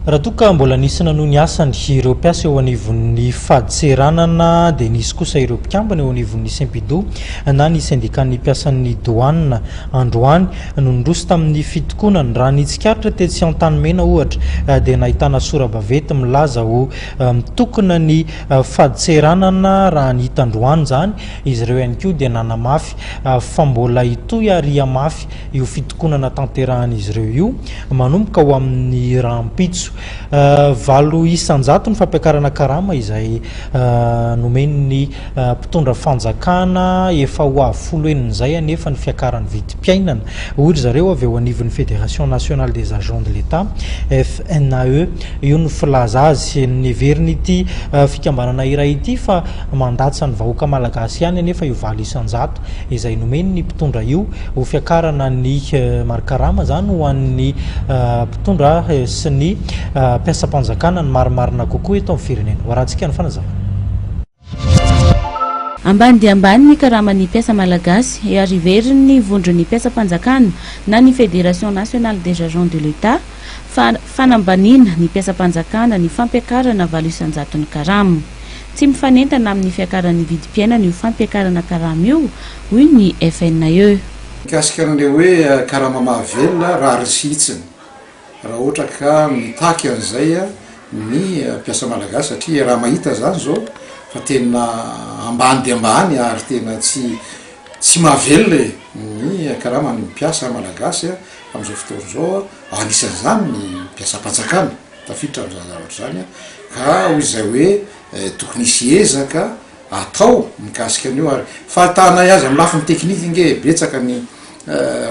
Raha toka mbola nisy nanony asany ireo mpiasa eo anivon'ny faditseranana dia nisy kosa ireo mpikambana eo anivon'ny Saint-Pido na ny syndicat-ny mpiasan'ny douane androany no nindroso tamin'ny fitokonany raha nitsikaritra tetsy Antanimena ohatra dia nahitana sora-bavety milaza ho mitokona ny faditseranana raha ny hitandroany zany izy ireo ihany koa dia nanamafy fa mbola itoy aria mafy io fitokonana tanterahan'izy ireo io manomboka ho amin'ny rahampitso valo isanjato ny fampiakarana karama izay nomen'ny mpitondra fanjakana efa ho avy folo henin'izay anefa ny fiakaran'ny vidim-piainana ohatry zareo avy eo anivon'ny Fédération Nationale des agents de l'État FNAE io ny filaza azy ny Heverin'ity fikambanana iray ity fa mandatsana ny vahoaka malagasy ihany anefa io valo isanjato izay nomen'ny mpitondra io ho fiakarana ny marikarama zany ho an'ny mpitondra sy ny mpiasam-panjakana ny marimarina kokoa eto amin'ny firenena hoarantsika ny fanazavana. Ambany dia ambany ny karaman'ny mpiasa malagasy ary Heverin'ny vondron'ny mpiasam-panjakana na ny Fédération Nationale des agents de l'État fanambanina ny mpiasam-panjakana ny fampiakarana valo isanjato ny karama. Tsy mifanentana amin'ny fiakaran'ny vidim-piainana io fampiakarana karama io hoy ny FNAE. Mikasika an'ilay hoe karama mahavelona raha risitsiny raha ohatra ka mitaky an'izay ny mpiasa malagasy satria raha mahita zany zao fa tena ambany dia ambany ary tena tsy mahavelona ny karama ny mpiasa malagasy amin'izao fotoana zao anisan'izany ny mpiasam-panjakana tafiditra amin'izany zavatra zany ka hoy izay hoe tokony hisy ezaka atao mikasika an'io ary fahatana azy amin'ny lafiny teknika nge betsaka ny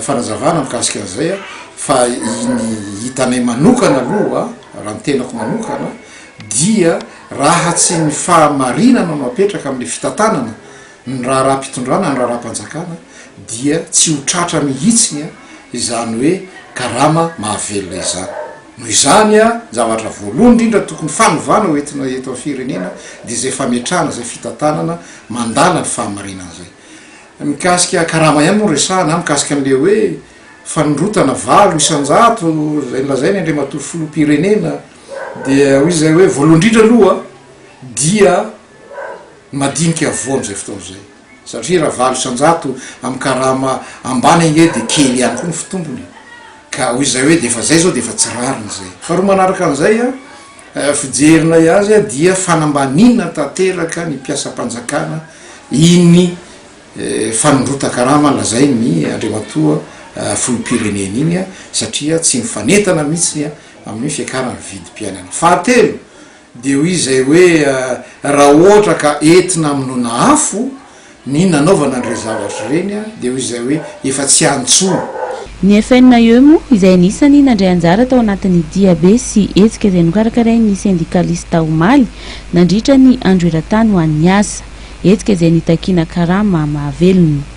fanazavana mikasika an'izay fa ny hitanay manokana aloha raha mitenako manokana dia raha tsy ny fahamarinana mapetraka amin'ny fitantanana ny raha mpitondrana ny raha mpanjakana dia tsy ho tratra mihitsy izany hoe karama mahavelona izany noho izany zavatra voalohany indrindra tokony fanovana hoentina eto amin'ny firenena dia izay fametrahana zay fitantanana mandala ny fahamarinana zay mikasika karama ihany moa resahana mikasika an'le hoe fanondrotana valo isanjato zay nolazain'ny andriamatoa filoham-pirenena dia hoy izay hoe voalohany indrindra aloha dia madinika avoa am'izay fotoana zay satria raha valo isanjato amin'ny karama ambany nge dia kely ihany koa ny fitombony ka hoy izay hoe de efa zay zao de efa tsy rariny zay fa roa manaraka an'izay fijerina azy dia fanambanina tanteraka ny mpiasam-panjakana iny fanondrota karama lazain'ny andriamatoa filoham-pirenena iny satria tsy mifanentana mihitsy amin'ny fiakaran'ny vidim-piainana. Fahatelo dia hoy izay hoe raha ohatra ka entina aminona afo ny nanaovana an'ireo zavatra ireny dia hoy izay hoe efa tsy antsoa. Ny FNAE moa izay anisany nandray anjara tao anatin'ny diabe sy hetsika izay nokarakarain'ny syndikalista omaly nandritra ny andro eran-tany ho an'ny asa hetsika izay nitakiana karama mahavelona.